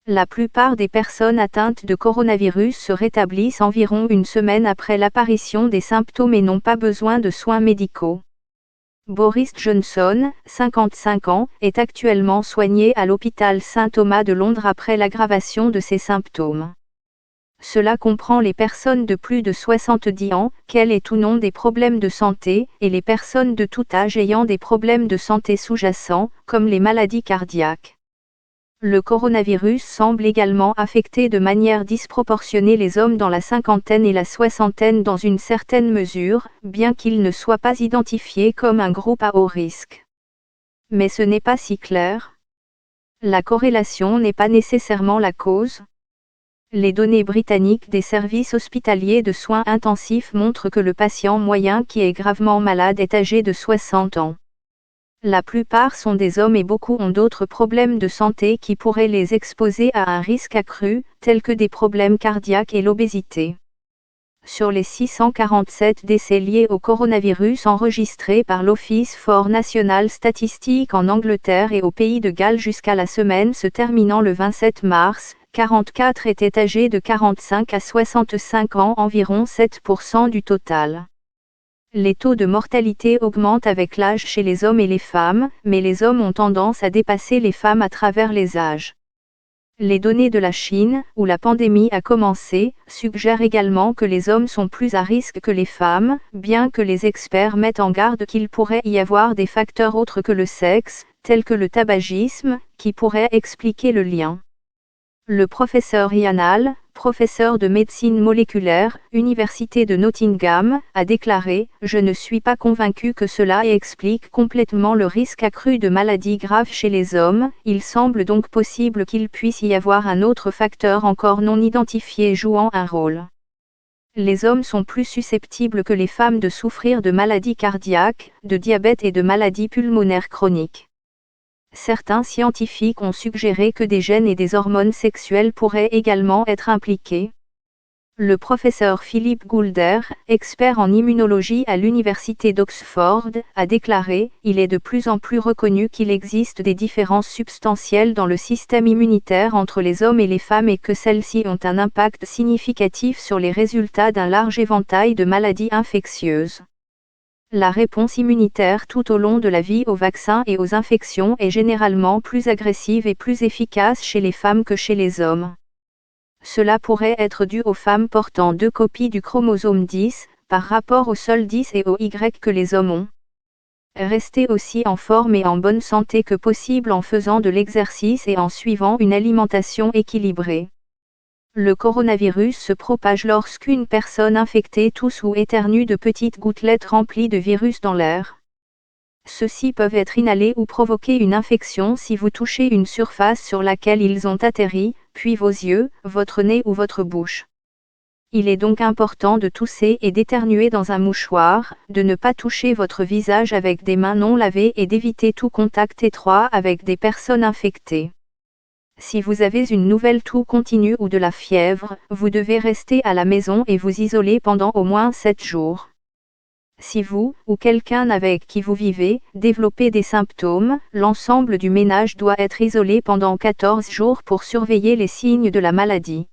La plupart des personnes atteintes de coronavirus se rétablissent environ une semaine après l'apparition des symptômes et n'ont pas besoin de soins médicaux. Boris Johnson, 55 ans, est actuellement soigné à l'hôpital Saint-Thomas de Londres après l'aggravation de ses symptômes. Cela comprend les personnes de plus de 70 ans, qu'elles aient ou non des problèmes de santé, et les personnes de tout âge ayant des problèmes de santé sous-jacents, comme les maladies cardiaques. Le coronavirus semble également affecter de manière disproportionnée les hommes dans la cinquantaine et la soixantaine dans une certaine mesure, bien qu'il ne soit pas identifié comme un groupe à haut risque. Mais ce n'est pas si clair. La corrélation n'est pas nécessairement la cause. Les données britanniques des services hospitaliers de soins intensifs montrent que le patient moyen qui est gravement malade est âgé de 60 ans. La plupart sont des hommes et beaucoup ont d'autres problèmes de santé qui pourraient les exposer à un risque accru, tels que des problèmes cardiaques et l'obésité. Sur les 647 décès liés au coronavirus enregistrés par l'Office for National Statistics en Angleterre et au Pays de Galles jusqu'à la semaine se terminant le 27 mars, 44 étaient âgés de 45 à 65 ans, environ 7% du total. Les taux de mortalité augmentent avec l'âge chez les hommes et les femmes, mais les hommes ont tendance à dépasser les femmes à travers les âges. Les données de la Chine, où la pandémie a commencé, suggèrent également que les hommes sont plus à risque que les femmes, bien que les experts mettent en garde qu'il pourrait y avoir des facteurs autres que le sexe, tels que le tabagisme, qui pourraient expliquer le lien. Le professeur Ian Hall, professeur de médecine moléculaire, Université de Nottingham, a déclaré « Je ne suis pas convaincu que cela explique complètement le risque accru de maladies graves chez les hommes, il semble donc possible qu'il puisse y avoir un autre facteur encore non identifié jouant un rôle. Les hommes sont plus susceptibles que les femmes de souffrir de maladies cardiaques, de diabète et de maladies pulmonaires chroniques. » Certains scientifiques ont suggéré que des gènes et des hormones sexuelles pourraient également être impliqués. Le professeur Philip Goulder, expert en immunologie à l'université d'Oxford, a déclaré « Il est de plus en plus reconnu qu'il existe des différences substantielles dans le système immunitaire entre les hommes et les femmes et que celles-ci ont un impact significatif sur les résultats d'un large éventail de maladies infectieuses. » La réponse immunitaire tout au long de la vie aux vaccins et aux infections est généralement plus agressive et plus efficace chez les femmes que chez les hommes. Cela pourrait être dû aux femmes portant 2 copies du chromosome 10, par rapport au seul 10 et au Y que les hommes ont. Restez aussi en forme et en bonne santé que possible en faisant de l'exercice et en suivant une alimentation équilibrée. Le coronavirus se propage lorsqu'une personne infectée tousse ou éternue de petites gouttelettes remplies de virus dans l'air. Ceux-ci peuvent être inhalés ou provoquer une infection si vous touchez une surface sur laquelle ils ont atterri, puis vos yeux, votre nez ou votre bouche. Il est donc important de tousser et d'éternuer dans un mouchoir, de ne pas toucher votre visage avec des mains non lavées et d'éviter tout contact étroit avec des personnes infectées. Si vous avez une nouvelle toux continue ou de la fièvre, vous devez rester à la maison et vous isoler pendant au moins 7 jours. Si vous, ou quelqu'un avec qui vous vivez, développez des symptômes, l'ensemble du ménage doit être isolé pendant 14 jours pour surveiller les signes de la maladie.